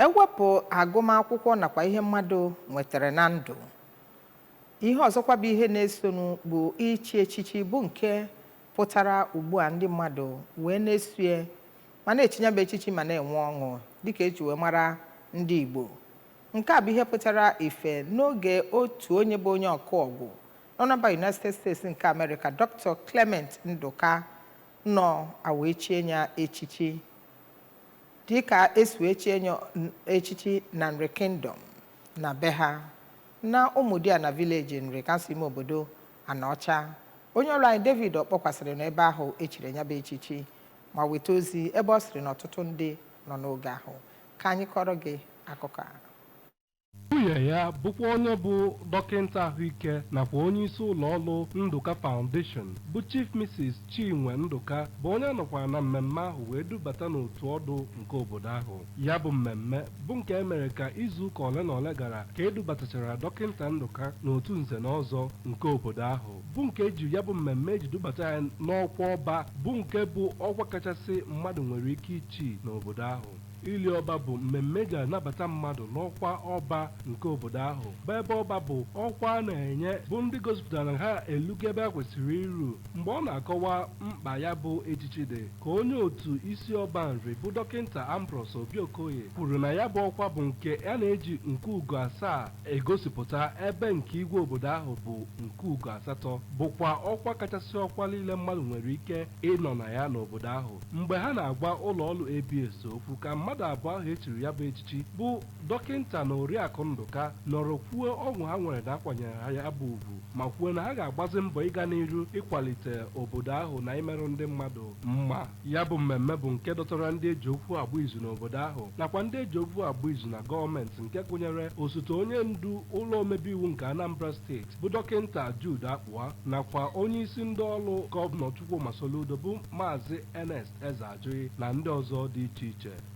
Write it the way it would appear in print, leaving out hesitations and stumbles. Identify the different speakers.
Speaker 1: ewepụ agụmakwụkwọ nakwa ihe mmadụ nwetara na ndụ. Ihe ọzọkwa bụ ihe na-esonu bụ ichi echichi bụ nke pụtara ugbu a ndị mmadụ wee na-esue ma na-echinya bụ echichi ma na-enwe ọṅụ dịka eji wee mara ndị Igbo. Nke a bụ ihe pụtara ife n'oge otu onye bụ onye ọkụ ọgwụ nọ na United States nke America, Dr. Clement Nduka nọ wee chie ya echichi dịka esi wee chie ya echichi na Nri Kingdom na be ha na Ụmụdia na village Nri kasị ime obodo Anaọcha. Onye ọrụ anyị David ọkpọkwasịrị n'ebe ahụ echiri ya bụ echichi ma weta ozi ebe ọ sịrị na ọtụtụ ndị nọ n'oge ahụ. Ka anyị kọrọ gị akụkọ a.
Speaker 2: Nwunye ya bụkwa onye bụ dọkịta ahụike nakwa onye isi ụlọ ọrụ Nduka Foundation bụ Chief Mrs. Chie Nduka bụ onye nọkwara na mmemme ahụ wee dubata n'otu ọdụ nke obodo ahụ. Ya bụ mmemme bụ nke emere ka izu ụka ole na ole gara ka edubatachara dọkịta Nduka n'otu nze na ọzọ nke obodo ahụ, bụ nke eji ya bụ mmemme eji dubata ya n'ọkwa ọba, bụ nke bụ ọkwa kachasị mmadụ nwere ike ichi n'obodo ahụ. Ili ọba bụ mmemme ga-anabata mmadụ n'ọkwa ọba nke obodo ahụ, bụ ebe ọba bụ ọkwa a na-enye bụ ndị gosipụtara na ha elugo ebe a kwesịrị iru. Mgbe ọ na-akọwa mkpa ya bụ echichi dị, ka onye otu isi ọba Nri bụ dọkịta Ambrose Obiokoye kwuru na ya bụ ọkwa bụ nke a na-eji nke ugo 7 egosipụta, ebe nke igwe obodo ahụ bụ nke ugo 8, bụkwa ọkwa kachasị ọkwa niile mmadụ nwere ike ịnọ na ya n'obodo ahụ. Mgbe ha na-agwa ụlọ ọrụ ABS okwu, ka mmadụ abụọ ahụ echiri ya bụ echichi bụ dọkịta na Oriakụ Nduka nọrọ kwuo ọṅụ ha nwere na akwanyere ha ya bụ ugwu, ma kwuo na ha ga-agbazi mbọ ịga n'iru ịkwalite obodo ahụ na imerụ ndị mmadụ mma. Ya bụ mmemme bụ nke dọtara ndị eji okwu agba izu n'obodo ahụ nakwa ndị eji okwu agba izu na gọọmenti, nke gụnyere osote onye ndu ụlọ omebe iwu nke Anambra steeti bụ dọkịta Jude Akpụa nakwa onye isi ndị ọrụ gọvanọ Chukwuma Soludo bụ Maazị Ernest Ezeajụghị na ndị ọzọ dị iche iche.